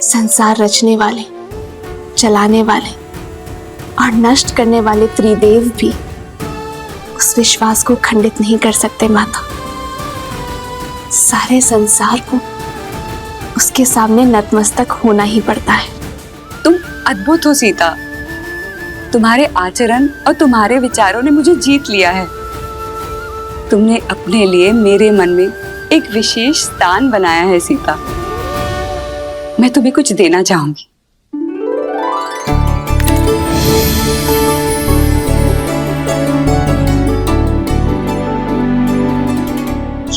संसार रचने वाले, चलाने वाले और नष्ट करने वाले त्रिदेव भी उस विश्वास को खंडित नहीं कर सकते माता। सारे संसार को उसके सामने नतमस्तक होना ही पड़ता है। तुम अद्भुत हो सीता। तुम्हारे आचरण और तुम्हारे विचारों ने मुझे जीत लिया है। तुमने अपने लिए मेरे मन में एक विशेष स्थान बनाया है सीता। मैं तुम्हें कुछ देना चाहूंगी।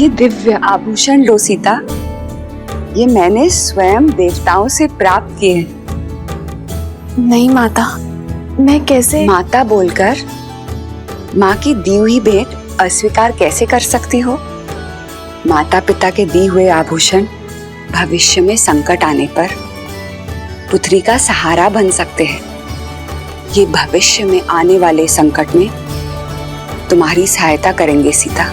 ये दिव्य आभूषण लो सीता। ये मैंने स्वयं देवताओं से प्राप्त किए हैं। नहीं माता, मैं कैसे? माता बोलकर माँ की दी हुई भेंट अस्वीकार कैसे कर सकती हो? माता पिता के दी हुए आभूषण भविष्य में संकट आने पर पुत्री का सहारा बन सकते हैं। ये भविष्य में आने वाले संकट में तुम्हारी सहायता करेंगे सीता।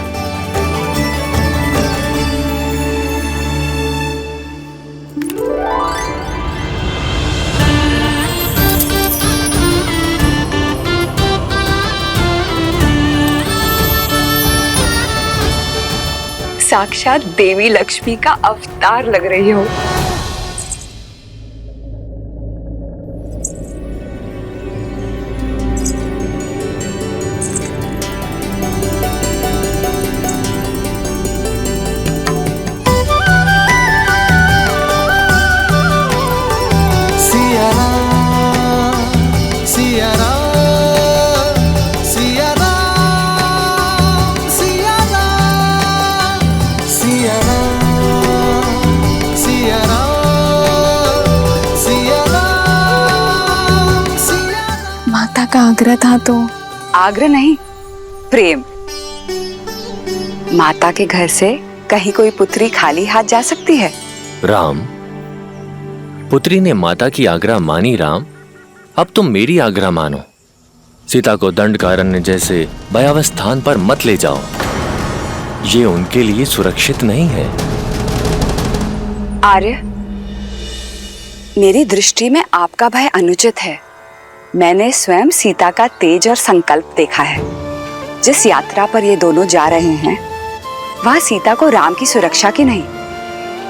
साक्षात देवी लक्ष्मी का अवतार लग रही हो। का आग्रह था तो? आग्रह नहीं, प्रेम। माता के घर से कहीं कोई पुत्री खाली हाथ जा सकती है? राम, पुत्री ने माता की आग्रह मानी राम। अब तुम मेरी आग्रह मानो। सीता को दंडकारण्य जैसे भयावह स्थान पर मत ले जाओ। ये उनके लिए सुरक्षित नहीं है। आर्य, मेरी दृष्टि में आपका भय अनुचित है। मैंने स्वयं सीता का तेज और संकल्प देखा है। जिस यात्रा पर ये दोनों जा रहे हैं, वहां सीता को राम की सुरक्षा की नहीं,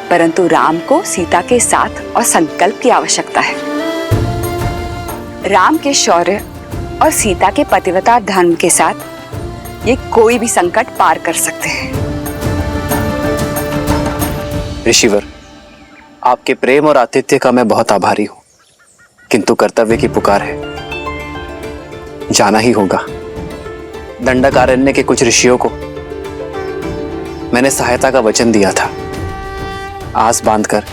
परंतु राम को सीता के साथ और संकल्प की आवश्यकता है। राम के शौर्य और सीता के पतिव्रता धर्म के साथ ये कोई भी संकट पार कर सकते हैं। ऋषिवर, आपके प्रेम और आतिथ्य का मैं बहुत आभारी हूं, किंतु कर्तव्य की पुकार है, जाना ही होगा। दंडकारण्य के कुछ ऋषियों को मैंने सहायता का वचन दिया था। आस बांधकर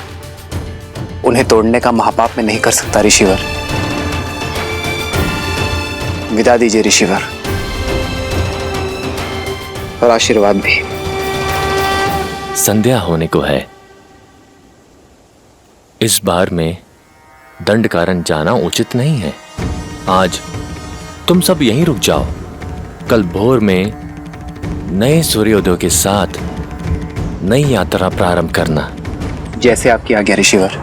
उन्हें तोड़ने का महापाप मैं नहीं कर सकता ऋषिवर। विदा दीजिए ऋषिवर, और आशीर्वाद भी। संध्या होने को है। इस बार में दंडकारण्य जाना उचित नहीं है। आज तुम सब यहीं रुक जाओ। कल भोर में नए सूर्योदय के साथ नई यात्रा प्रारंभ करना। जैसे आपकी आज्ञा ऋषिवर।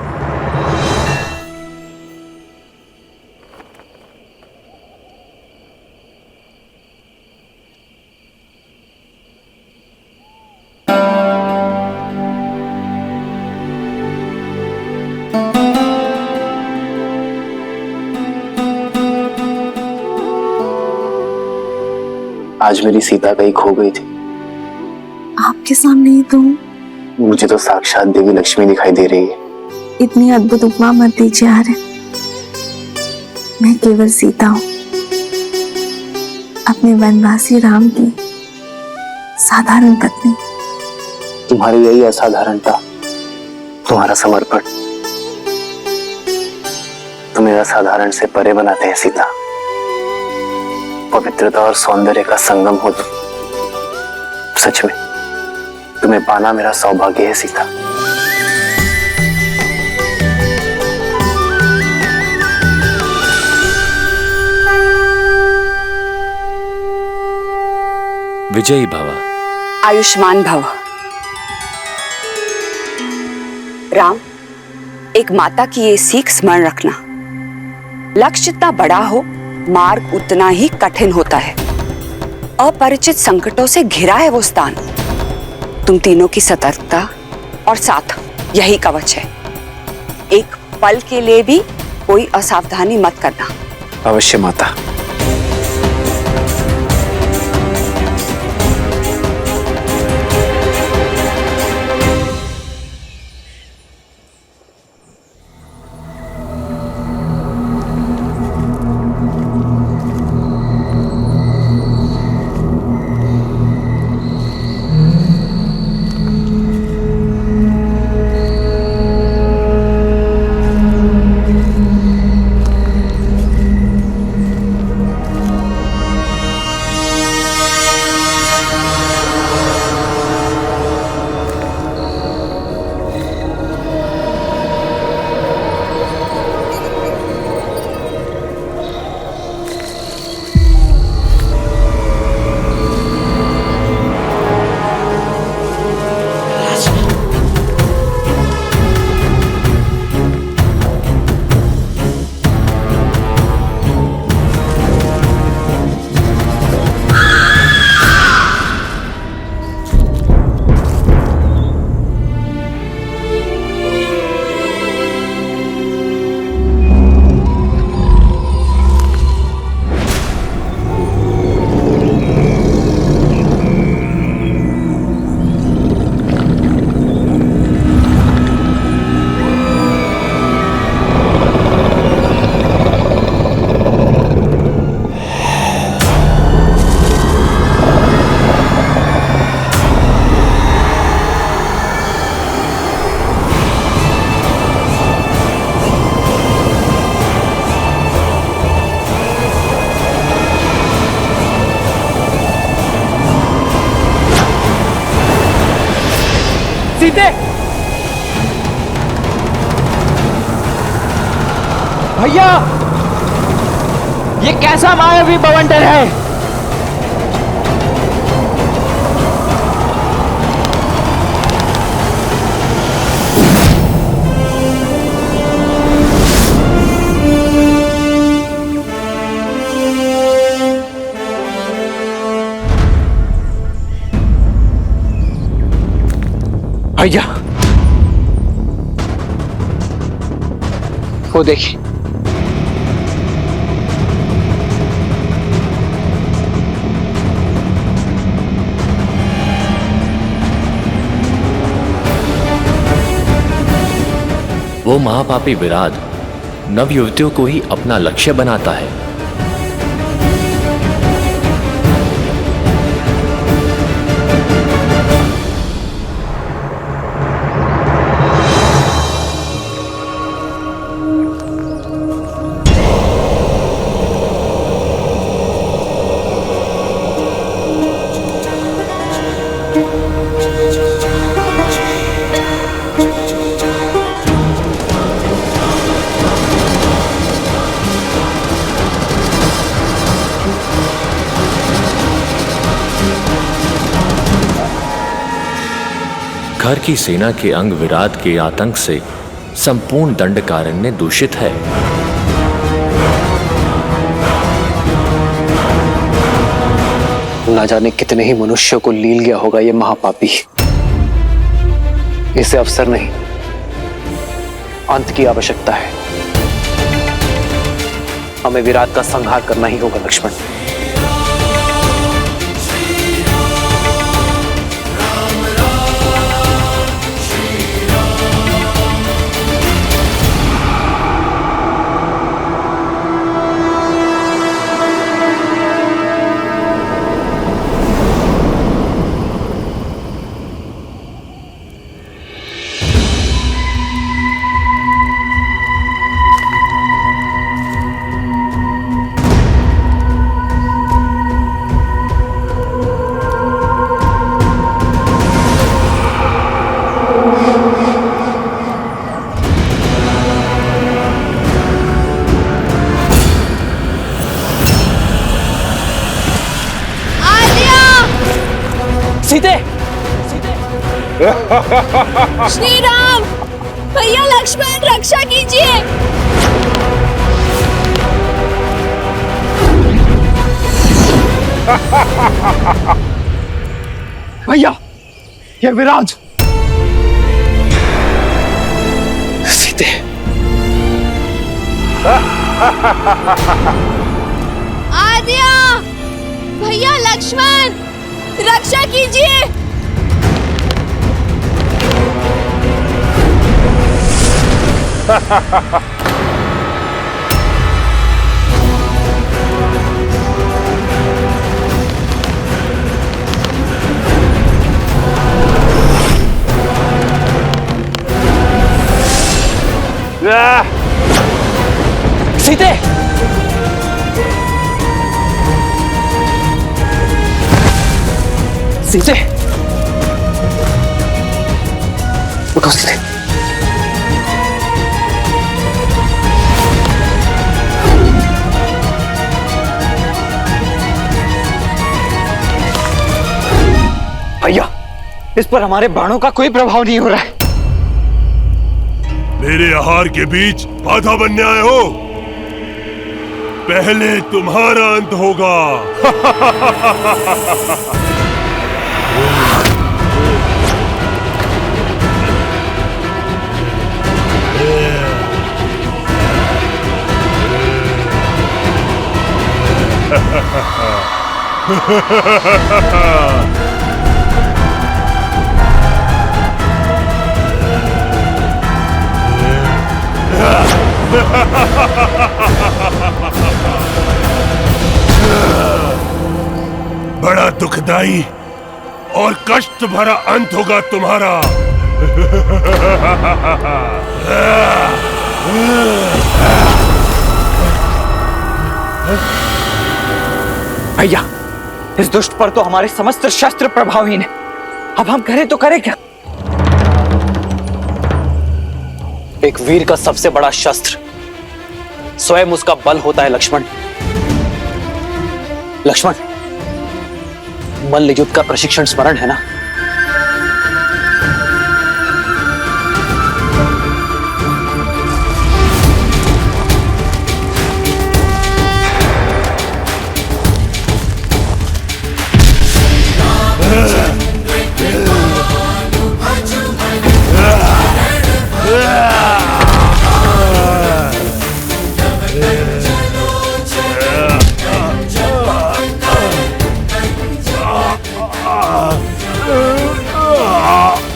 आज मेरी सीता कहीं खो गई थी। आपके सामने ही तो हूं। मुझे तो साक्षात देवी लक्ष्मी दिखाई दे रही है। इतनी अद्भुत उपमा मत दीजिए आर्य। मैं केवल सीता हूं, अपने वनवासी राम की साधारण पत्नी। तुम्हारी यही असाधारणता, तुम्हारा समर्पण तुम्हें असाधारण से परे बनाते हैं सीता। पवित्रता और सौंदर्य का संगम हो तुम। सच में तुम्हें पाना मेरा सौभाग्य है सीता। विजयी भव। आयुष्मान भव। राम, एक माता की ये सीख स्मरण रखना, लक्ष्य जितना बड़ा हो मार्ग उतना ही कठिन होता है। अपरिचित संकटों से घिरा है वो स्थान। तुम तीनों की सतर्कता और साथ यही कवच है। एक पल के लिए भी कोई असावधानी मत करना। अवश्य माता। सीते, भैया, ये कैसा मायावी बवंडर है? भैया, वो देखिए। वो महापापी विराट नवयुवतियों को ही अपना लक्ष्य बनाता है। घर की सेना के अंग विराट के आतंक से संपूर्ण दंडकारण्य दूषित है। ना जाने कितने ही मनुष्यों को लील गया होगा ये महापापी। इसे अवसर नहीं, अंत की आवश्यकता है। हमें विराट का संहार करना ही होगा लक्ष्मण। सीते, श्री राम, भैया लक्ष्मण रक्षा कीजिए। भैया ये विराज। सीते, आद्या, भैया लक्ष्मण रक्षा कीजिए। सीते, सीते, उठो सीते। भैया इस पर हमारे बाणों का कोई प्रभाव नहीं हो रहा है। मेरे आहार के बीच बाधा बनने आए हो? पहले तुम्हारा अंत होगा। बड़ा दुखदाई और कष्ट भरा अंत होगा तुम्हारा। भैया इस दुष्ट पर तो हमारे समस्त शस्त्र प्रभावहीन है। अब हम करें तो करें क्या? एक वीर का सबसे बड़ा शस्त्र स्वयं उसका बल होता है लक्ष्मण। लक्ष्मण, मल्ल युद्ध का प्रशिक्षण स्मरण है ना?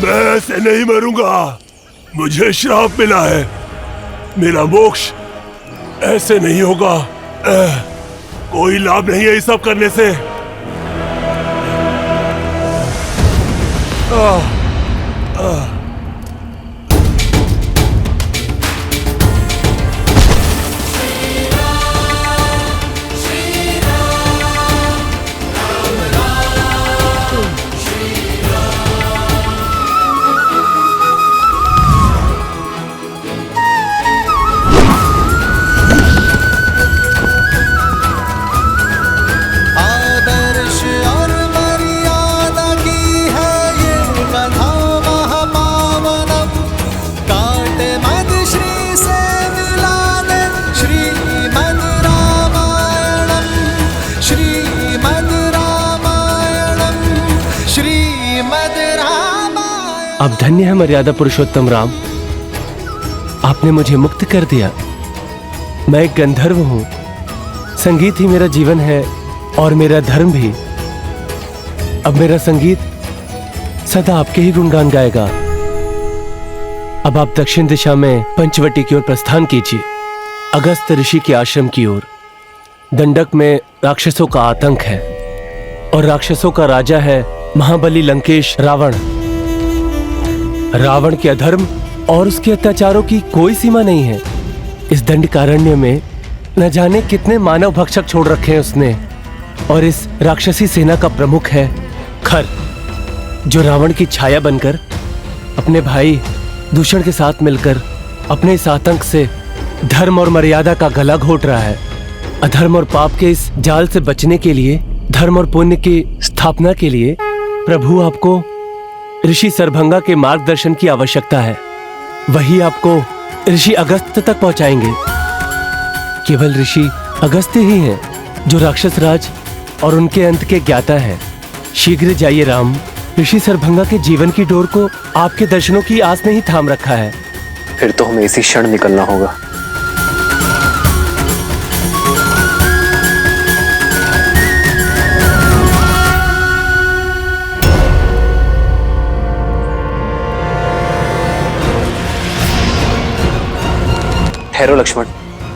मैं ऐसे नहीं मरूंगा। मुझे श्राप मिला है। मेरा मोक्ष ऐसे नहीं होगा। कोई लाभ नहीं है इस सब करने से। अब धन्य है मर्यादा पुरुषोत्तम राम, आपने मुझे मुक्त कर दिया। मैं एक गंधर्व हूं, संगीत ही मेरा जीवन है और मेरा धर्म भी। अब मेरा संगीत सदा आपके ही गुणगान गाएगा। अब आप दक्षिण दिशा में पंचवटी की ओर प्रस्थान कीजिए, अगस्त ऋषि के आश्रम की ओर। दंडक में राक्षसों का आतंक है और राक्षसों का राजा है महाबली लंकेश रावण। रावण के अधर्म और उसके अत्याचारों की कोई सीमा नहीं है। इस दंडकारण्य में न जाने कितने मानव भक्षक छोड़ रखे हैं उसने। और इस राक्षसी सेना का प्रमुख है खर, जो रावण की छाया बनकर अपने भाई दूषण के साथ मिलकर अपने इस आतंक से धर्म और मर्यादा का गला घोट रहा है। अधर्म और पाप के इस जाल से बचने के लिए, धर्म और पुण्य की स्थापना के लिए प्रभु आपको ऋषि सरभंगा के मार्गदर्शन की आवश्यकता है। वही आपको ऋषि अगस्त्य तक पहुंचाएंगे। केवल ऋषि अगस्त्य ही हैं जो राक्षस राज और उनके अंत के ज्ञाता हैं। शीघ्र जाइए राम, ऋषि सरभंगा के जीवन की डोर को आपके दर्शनों की आस ने ही थाम रखा है। फिर तो हमें इसी क्षण निकलना होगा। ठहरो लक्ष्मण।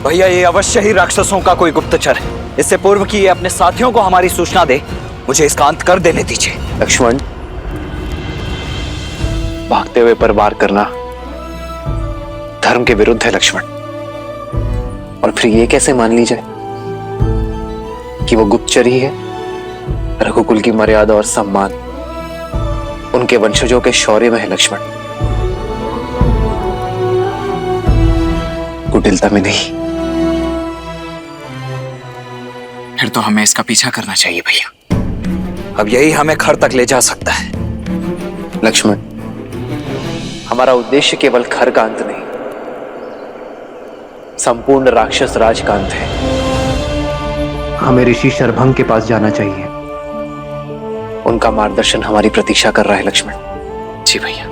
भैया, ये अवश्य ही राक्षसों का कोई गुप्तचर है। इससे पूर्व कि ये अपने साथियों को हमारी सूचना दे, मुझे इसका अंत कर देने दीजिए। लक्ष्मण, भागते हुए पर वार करना धर्म के विरुद्ध है लक्ष्मण। और फिर ये कैसे मान ली जाए कि वो गुप्तचर ही है? रघुकुल की मर्यादा और सम्मान उनके वंशजों के शौर्य में है लक्ष्मण, कुटिलता में नहीं। फिर तो हमें इसका पीछा करना चाहिए भैया। अब यही हमें घर तक ले जा सकता है। लक्ष्मण, हमारा उद्देश्य केवल खर का अंत नहीं, संपूर्ण राक्षस राज का अंत है। हमें ऋषि शरभंग के पास जाना चाहिए। उनका मार्गदर्शन हमारी प्रतीक्षा कर रहा है लक्ष्मण। जी भैया।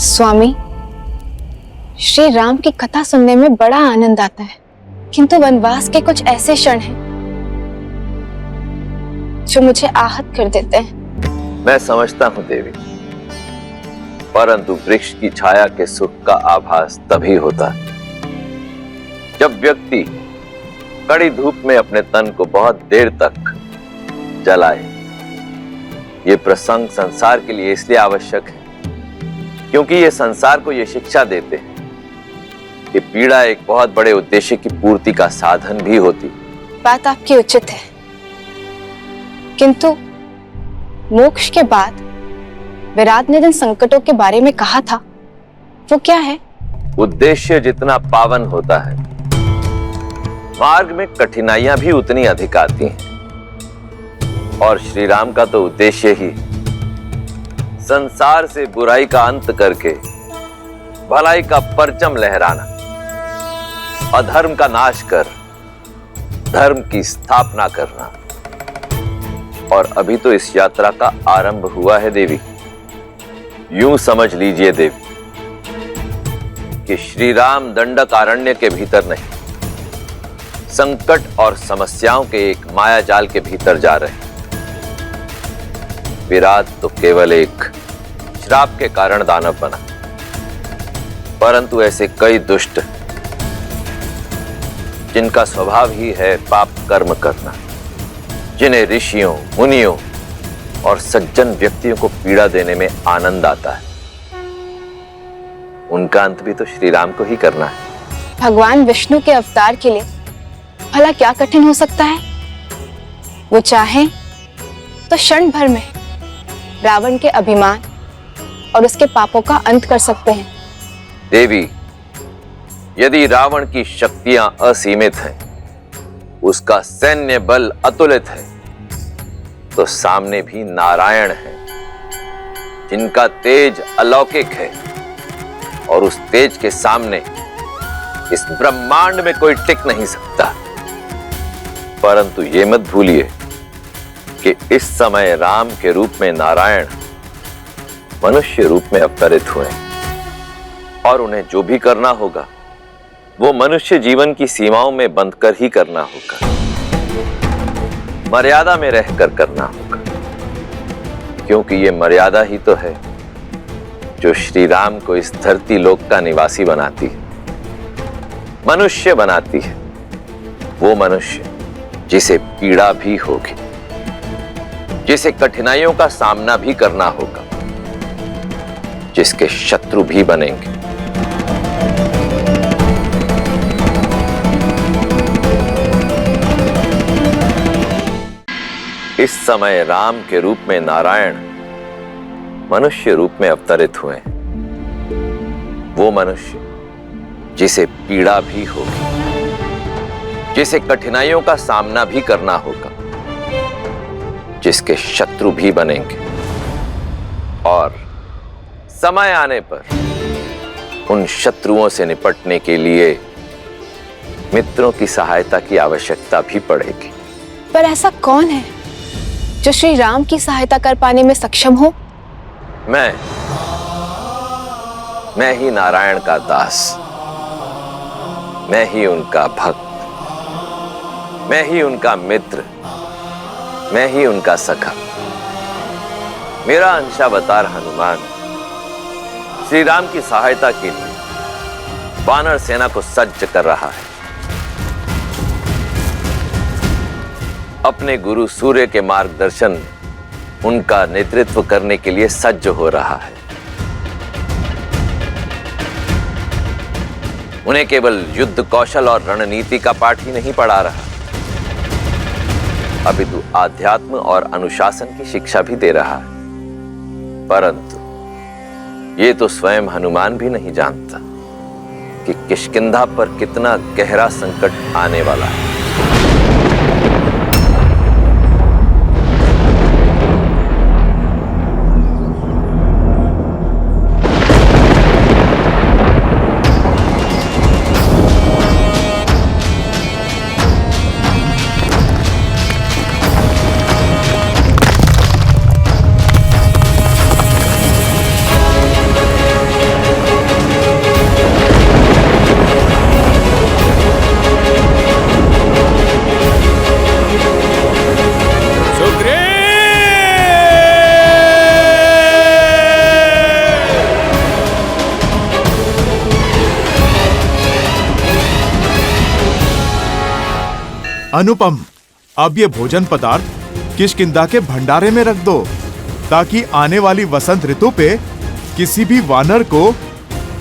स्वामी, श्री राम की कथा सुनने में बड़ा आनंद आता है, किंतु वनवास के कुछ ऐसे क्षण हैं जो मुझे आहत कर देते हैं। मैं समझता हूं देवी, परंतु वृक्ष की छाया के सुख का आभास तभी होता है जब व्यक्ति कड़ी धूप में अपने तन को बहुत देर तक जलाए। ये प्रसंग संसार के लिए इसलिए आवश्यक है क्योंकि ये संसार को ये शिक्षा देते हैं कि पीड़ा एक बहुत बड़े उद्देश्य की पूर्ति का साधन भी होती। बात आपकी उचित है, किंतु मोक्ष के बाद विराट ने जिन संकटों के बारे में कहा था वो क्या है? उद्देश्य जितना पावन होता है, मार्ग में कठिनाइयां भी उतनी अधिक आती हैं। और श्री राम का तो उद्देश्य ही संसार से बुराई का अंत करके भलाई का परचम लहराना, अधर्म का नाश कर धर्म की स्थापना करना। और अभी तो इस यात्रा का आरंभ हुआ है देवी। यूं समझ लीजिए देवी कि श्री राम दंडकारण्य के भीतर नहीं, संकट और समस्याओं के एक माया जाल के भीतर जा रहे हैं। विराट तो केवल एक श्राप के कारण दानव बना, परंतु ऐसे कई दुष्ट जिनका स्वभाव ही है पाप कर्म करना, जिन्हें ऋषियों, मुनियों और सज्जन व्यक्तियों को पीड़ा देने में आनंद आता है, उनका अंत भी तो श्री राम को ही करना है। भगवान विष्णु के अवतार के लिए भला क्या कठिन हो सकता है? वो चाहे तो क्षण भर में रावण के अभिमान और उसके पापों का अंत कर सकते हैं। देवी, यदि रावण की शक्तियां असीमित हैं, उसका सैन्य बल अतुलित है, तो सामने भी नारायण है जिनका तेज अलौकिक है, और उस तेज के सामने इस ब्रह्मांड में कोई टिक नहीं सकता। परंतु ये मत भूलिए कि इस समय राम के रूप में नारायण मनुष्य रूप में अवतरित हुए, और उन्हें जो भी करना होगा वो मनुष्य जीवन की सीमाओं में बंधकर ही करना होगा, मर्यादा में रहकर करना होगा, क्योंकि ये मर्यादा ही तो है जो श्री राम को इस धरती लोक का निवासी बनाती है, मनुष्य बनाती है। वो मनुष्य जिसे पीड़ा भी होगी, जिसे कठिनाइयों का सामना भी करना होगा, जिसके शत्रु भी बनेंगे। इस समय राम के रूप में नारायण मनुष्य रूप में अवतरित हुए। वो मनुष्य जिसे पीड़ा भी होगी, जिसे कठिनाइयों का सामना भी करना होगा, जिसके शत्रु भी बनेंगे, और समय आने पर उन शत्रुओं से निपटने के लिए मित्रों की सहायता की आवश्यकता भी पड़ेगी। पर ऐसा कौन है जो श्री राम की सहायता कर पाने में सक्षम हो? मैं ही नारायण का दास, मैं ही उनका भक्त, मैं ही उनका मित्र, मैं ही उनका सखा। मेरा अंशावतार हनुमान श्री राम की सहायता के लिए वानर सेना को सज्ज कर रहा है। अपने गुरु सूर्य के मार्गदर्शन, उनका नेतृत्व करने के लिए सज्ज हो रहा है। उन्हें केवल युद्ध कौशल और रणनीति का पाठ ही नहीं पढ़ा रहा, अपितु आध्यात्म और अनुशासन की शिक्षा भी दे रहा है। परंतु ये तो स्वयं हनुमान भी नहीं जानता कि किष्किंधा पर कितना गहरा संकट आने वाला है। अनुपम, अब ये भोजन पदार्थ किष्किंधा के भंडारे में रख दो, ताकि आने वाली वसंत ऋतु पे किसी भी वानर को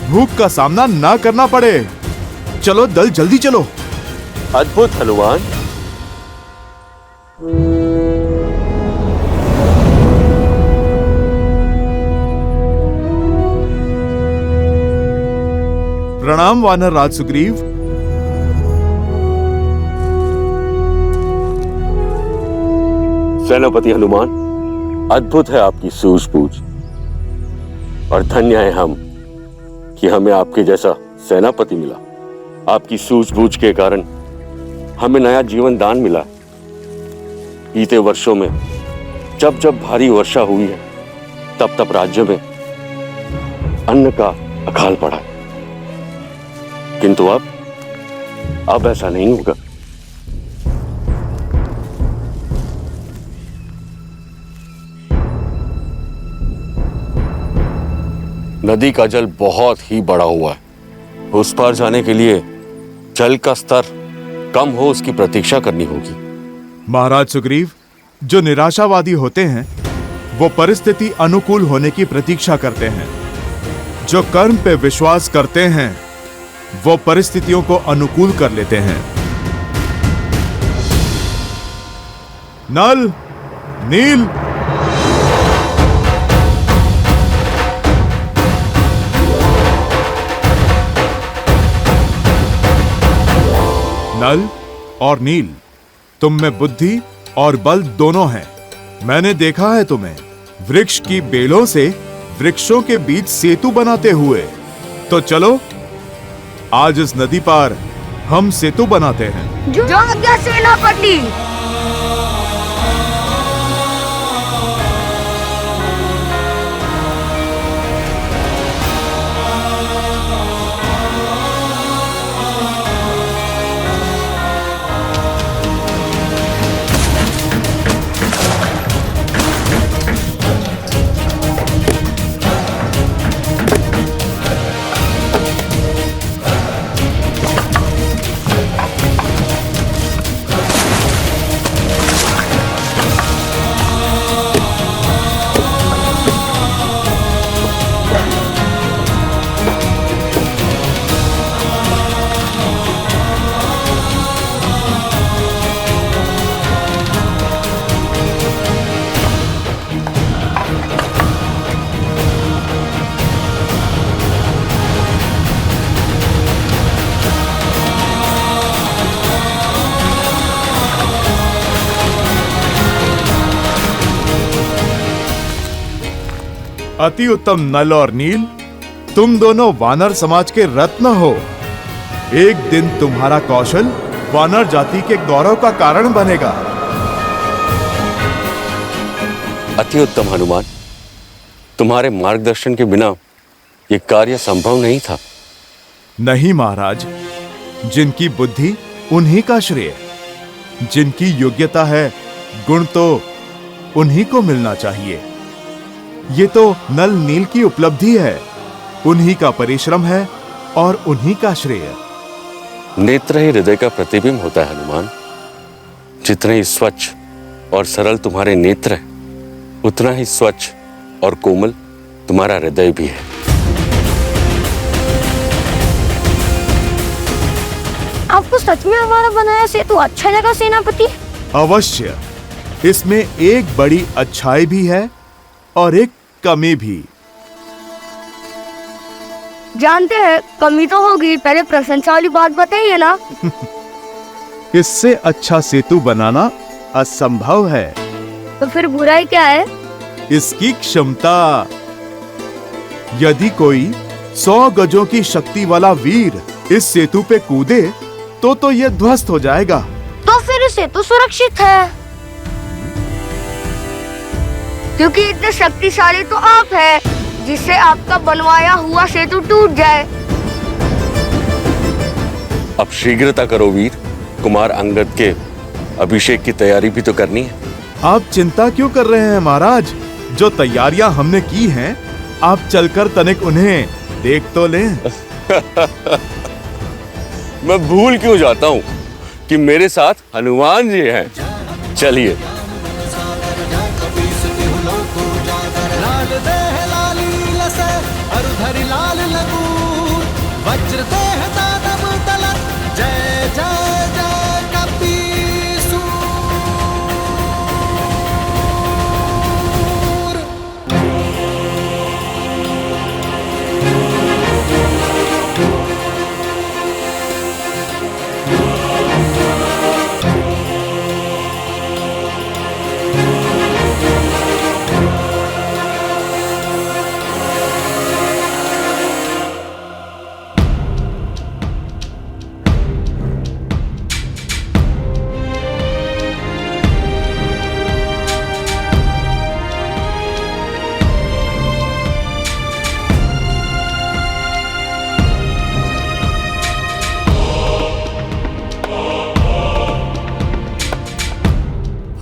भूख का सामना ना करना पड़े। चलो दल, जल्दी चलो। अद्भुत हनुमान। प्रणाम वानर राज सुग्रीव। सेनापति हनुमान, अद्भुत है आपकी सूझबूझ, और धन्य है हम कि हमें आपके जैसा सेनापति मिला। आपकी सूझबूझ के कारण हमें नया जीवन दान मिला। बीते वर्षों में जब जब भारी वर्षा हुई है, तब तब राज्य में अन्न का अकाल पड़ा, किंतु अब ऐसा नहीं होगा। नदी का जल बहुत ही बढ़ा हुआ है। उस पार जाने के लिए जल का स्तर कम हो, उसकी प्रतीक्षा करनी होगी। महाराज सुग्रीव, जो निराशावादी होते हैं वो परिस्थिति अनुकूल होने की प्रतीक्षा करते हैं। जो कर्म पे विश्वास करते हैं वो परिस्थितियों को अनुकूल कर लेते हैं। नल, नील, नल और नील, तुम में बुद्धि और बल दोनों हैं। मैंने देखा है तुम्हें वृक्ष की बेलों से वृक्षों के बीच सेतु बनाते हुए। तो चलो आज इस नदी पार हम सेतु बनाते हैं। जो आज्ञा सेनापति। अति उत्तम नल और नील, तुम दोनों वानर समाज के रत्न हो। एक दिन तुम्हारा कौशल वानर जाति के गौरव का कारण बनेगा। अति उत्तम हनुमान, तुम्हारे मार्गदर्शन के बिना यह कार्य संभव नहीं था। नहीं महाराज, जिनकी बुद्धि उन्हीं का श्रेय, जिनकी योग्यता है गुण तो उन्हीं को मिलना चाहिए। ये तो नल नील की उपलब्धि है, उन्हीं का परिश्रम है और उन्हीं का श्रेय। नेत्र ही हृदय का प्रतिबिंब होता है हनुमान। जितने ही स्वच्छ और सरल तुम्हारे नेत्र हैं, उतना ही स्वच्छ और कोमल तुम्हारा हृदय भी है। आपको सच में हमारा बनाया सेतु अच्छा लगा सेनापति? अवश्य, इसमें एक बड़ी अच्छाई भी है और एक कमी भी। जानते हैं कमी तो होगी, पहले प्रशंसा वाली बात बताइए ना। इससे अच्छा सेतु बनाना असंभव है। तो फिर बुराई क्या है? इसकी क्षमता। यदि कोई 100 गजों की शक्ति वाला वीर इस सेतु पे कूदे तो यह ध्वस्त हो जाएगा। तो फिर सेतु सुरक्षित है, क्योंकि इतने शक्तिशाली तो आप हैं, जिससे आपका बनवाया हुआ सेतु टूट जाए। अब शीघ्रता करो वीर, कुमार अंगद के अभिषेक की तैयारी भी तो करनी है। आप चिंता क्यों कर रहे हैं महाराज? जो तैयारियां हमने की हैं, आप चलकर तनिक उन्हें देख तो लें। मैं भूल क्यों जाता हूँ कि मेरे साथ हनुमान जी हैं। चलिए।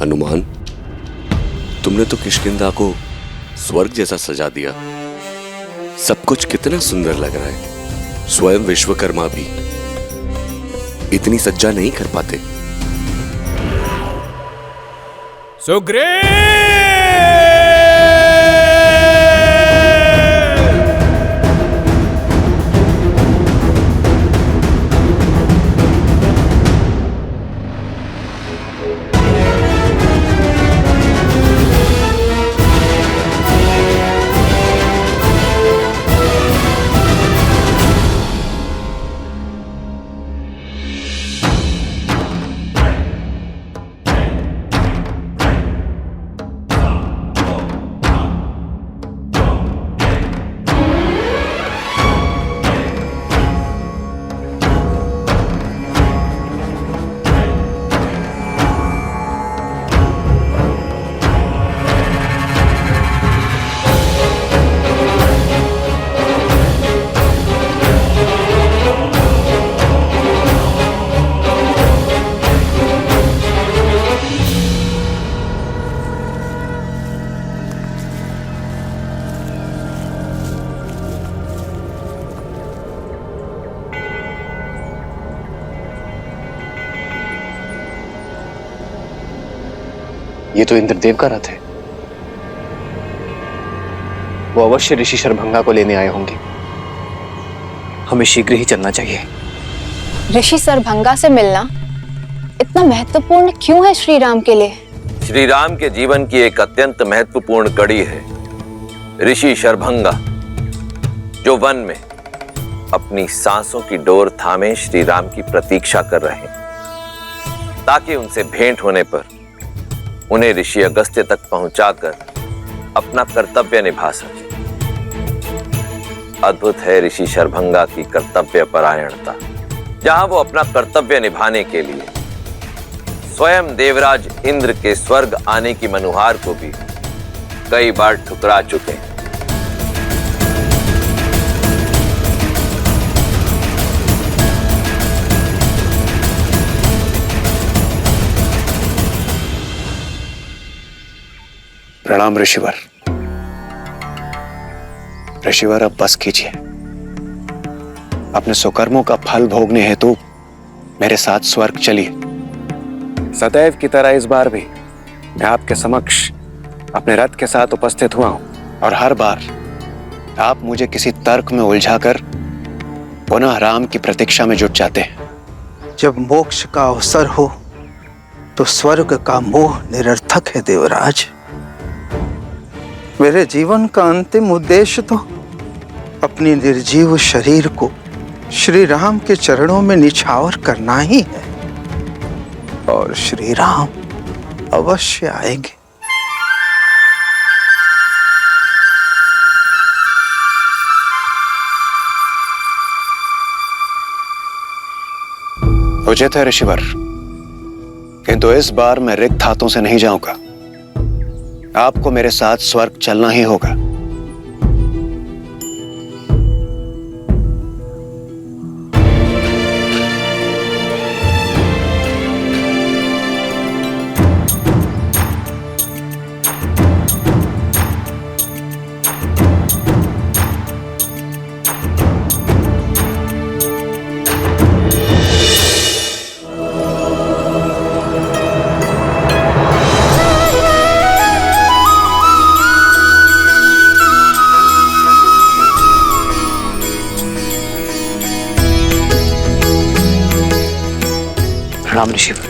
हनुमान, तुमने तो किष्किंधा को स्वर्ग जैसा सजा दिया। सब कुछ कितना सुंदर लग रहा है। स्वयं विश्वकर्मा भी इतनी सज्जा नहीं कर पाते। सुग्रीव! ये तो इंद्रदेव का रथ है। वो अवश्य ऋषि शरभंगा को लेने आए होंगे। हमें शीघ्र ही चलना चाहिए। ऋषि सरभंगा से मिलना इतना महत्वपूर्ण क्यों है श्री राम के लिए? श्री राम के जीवन की एक अत्यंत महत्वपूर्ण कड़ी है ऋषि शरभंगा, जो वन में अपनी सांसों की डोर थामे श्री राम की प्रतीक्षा कर रहे हैं, ताकि उनसे भेंट होने पर उन्हें ऋषि अगस्त्य तक पहुंचाकर अपना कर्तव्य निभा सके। अद्भुत है ऋषि शरभंगा की कर्तव्य परायणता, जहां वो अपना कर्तव्य निभाने के लिए स्वयं देवराज इंद्र के स्वर्ग आने की मनुहार को भी कई बार ठुकरा चुके हैं। प्रणाम ऋषिवर। ऋषिवर, अब बस कीजिए। अपने सुकर्मों का फल भोगने हेतु मेरे साथ स्वर्ग चलिए। सदैव की तरह इस बार भी मैं आपके समक्ष अपने रथ के साथ उपस्थित हुआ हूं, और हर बार आप मुझे किसी तर्क में उलझाकर पुनः राम की प्रतीक्षा में जुट जाते हैं। जब मोक्ष का अवसर हो तो स्वर्ग का मोह निरर्थक है देवराज। मेरे जीवन का अंतिम उद्देश्य तो अपनी निर्जीव शरीर को श्री राम के चरणों में निछावर करना ही है, और श्री राम अवश्य आएंगे। उचित है ऋषिवर, किंतु इस बार मैं रिक्त हाथों से नहीं जाऊंगा। आपको मेरे साथ स्वर्ग चलना ही होगा। प्रणाम ऋषिवर।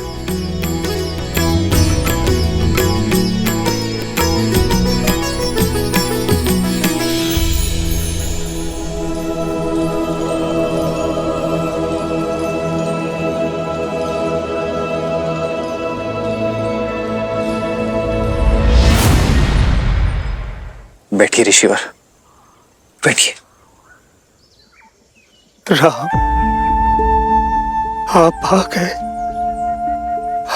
बैठिए ऋषिवर, बैठिए। राम, आप आ गए।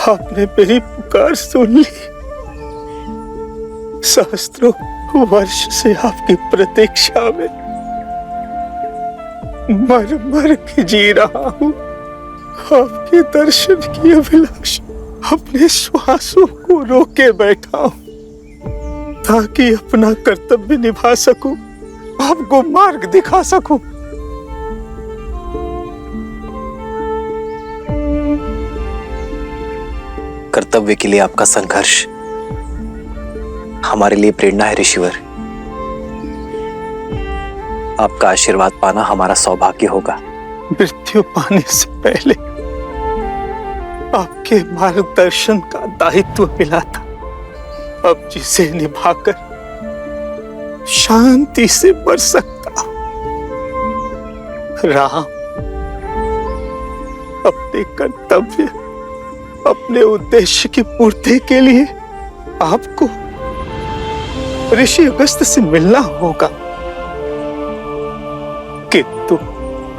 आपने मेरी पुकार सुन ली। सहस्त्रों वर्ष से आपकी प्रतीक्षा में मर मर के जी रहा हूं। आपके दर्शन की अभिलाषा अपने श्वासों को रोके बैठा हूं, ताकि अपना कर्तव्य निभा सकूं, आपको मार्ग दिखा सकूं। कर्तव्य के लिए आपका संघर्ष हमारे लिए प्रेरणा है ऋषिवर। आपका आशीर्वाद पाना हमारा सौभाग्य होगा। मृत्यु पाने से पहले आपके मार्गदर्शन का दायित्व मिला था, अब जिसे निभाकर शांति से मर सकता हूं। राम, अपने कर्तव्य, अपने उद्देश्य की पूर्ति के लिए आपको ऋषि अगस्त से मिलना होगा, किंतु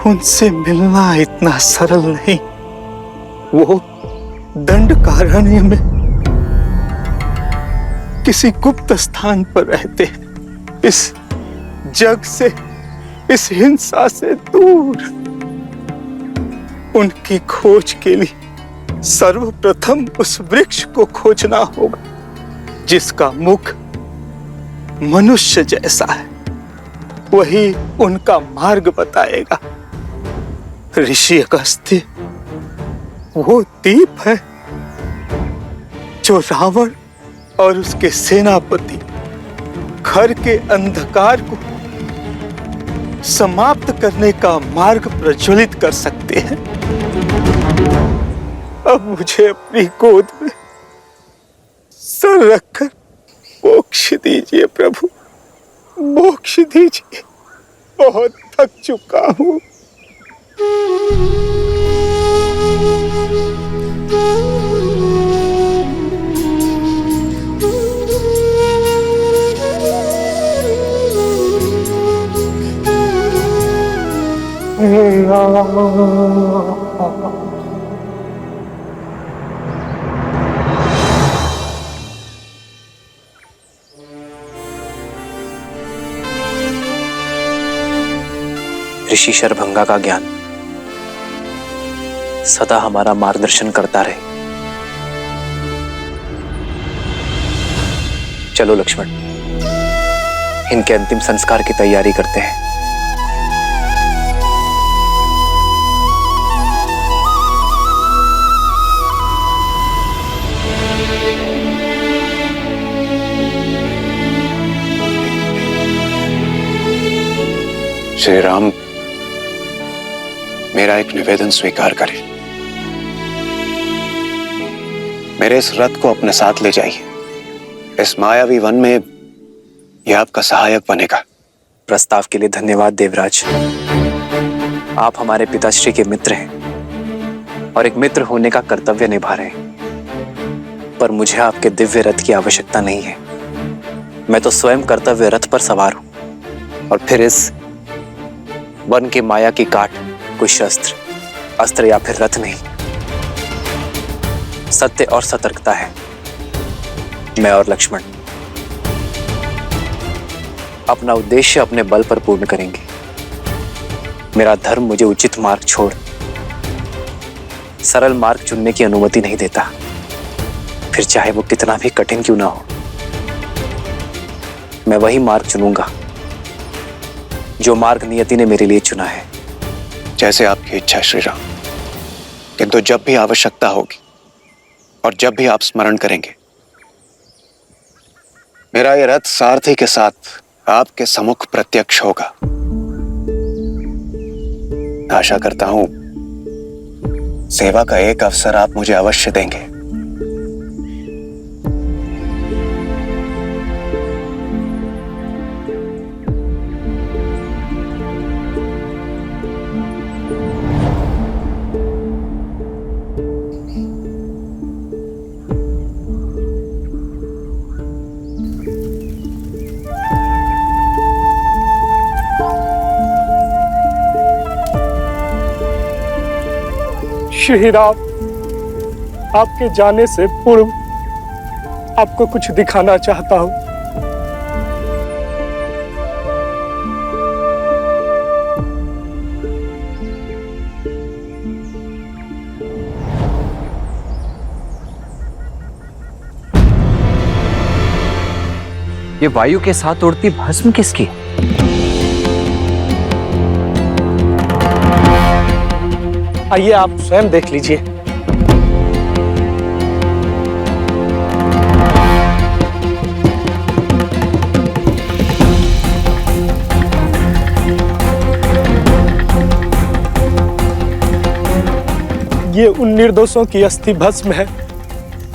उनसे मिलना इतना सरल नहीं। वो दंडकारण्य में किसी गुप्त स्थान पर रहते हैं, इस जग से, इस हिंसा से दूर। उनकी खोज के लिए सर्वप्रथम उस वृक्ष को खोजना होगा जिसका मुख मनुष्य जैसा है। वही उनका मार्ग बताएगा। ऋषि अगस्त्य वो दीप है जो रावण और उसके सेनापति घर के अंधकार को समाप्त करने का मार्ग प्रज्वलित कर सकते हैं। अब मुझे अपनी गोद में सर रखकर मोक्ष दीजिए प्रभु, मोक्ष दीजिए। बहुत थक चुका हूं। ऋषि शरभंगा का ज्ञान सदा हमारा मार्गदर्शन करता रहे। चलो लक्ष्मण, इनके अंतिम संस्कार की तैयारी करते हैं। श्री राम, मेरा एक निवेदन स्वीकार करें। मेरे इस रथ को अपने साथ ले जाइए। इस मायावी वन में यह आपका सहायक बनेगा। प्रस्ताव के लिए धन्यवाद देवराज। आप हमारे पिताश्री के मित्र हैं और एक मित्र होने का कर्तव्य निभा रहे हैं, पर मुझे आपके दिव्य रथ की आवश्यकता नहीं है। मैं तो स्वयं कर्तव्य रथ पर सवार हूं, और फिर इस वन की माया की काट कोई शस्त्र, अस्त्र या फिर रथ नहीं, सत्य और सतर्कता है। मैं और लक्ष्मण अपना उद्देश्य अपने बल पर पूर्ण करेंगे। मेरा धर्म मुझे उचित मार्ग छोड़ सरल मार्ग चुनने की अनुमति नहीं देता, फिर चाहे वो कितना भी कठिन क्यों ना हो। मैं वही मार्ग चुनूंगा जो मार्ग नियति ने मेरे लिए चुना है। जैसे आपकी इच्छा श्री राम, किंतु जब भी आवश्यकता होगी और जब भी आप स्मरण करेंगे, मेरा ये रथ सारथी के साथ आपके सम्मुख प्रत्यक्ष होगा। आशा करता हूं सेवा का एक अवसर आप मुझे अवश्य देंगे। श्री राम, आपके जाने से पूर्व आपको कुछ दिखाना चाहता हूं। ये वायु के साथ उड़ती भस्म किसकी? आइए आप स्वयं देख लीजिए। ये उन निर्दोषों की अस्थि भस्म है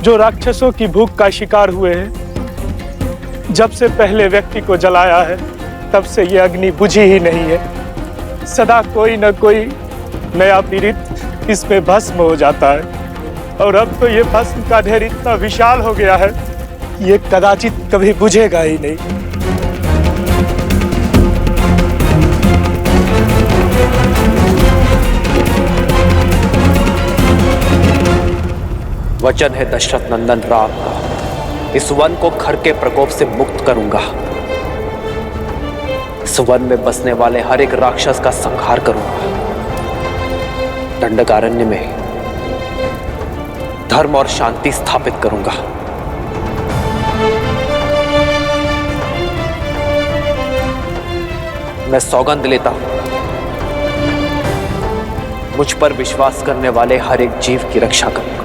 जो राक्षसों की भूख का शिकार हुए हैं। जब से पहले व्यक्ति को जलाया है, तब से ये अग्नि बुझी ही नहीं है। सदा कोई न कोई नया पीड़ित इसमें भस्म हो जाता है, और अब तो ये भस्म का ढेर इतना विशाल हो गया है, ये कदाचित कभी बुझेगा ही नहीं। वचन है दशरथ नंदन राम का, इस वन को खर के प्रकोप से मुक्त करूंगा। इस वन में बसने वाले हर एक राक्षस का संहार करूंगा। दंडकारण्य में धर्म और शांति स्थापित करूंगा। मैं सौगंध लेता हूं, मुझ पर विश्वास करने वाले हर एक जीव की रक्षा करूंगा।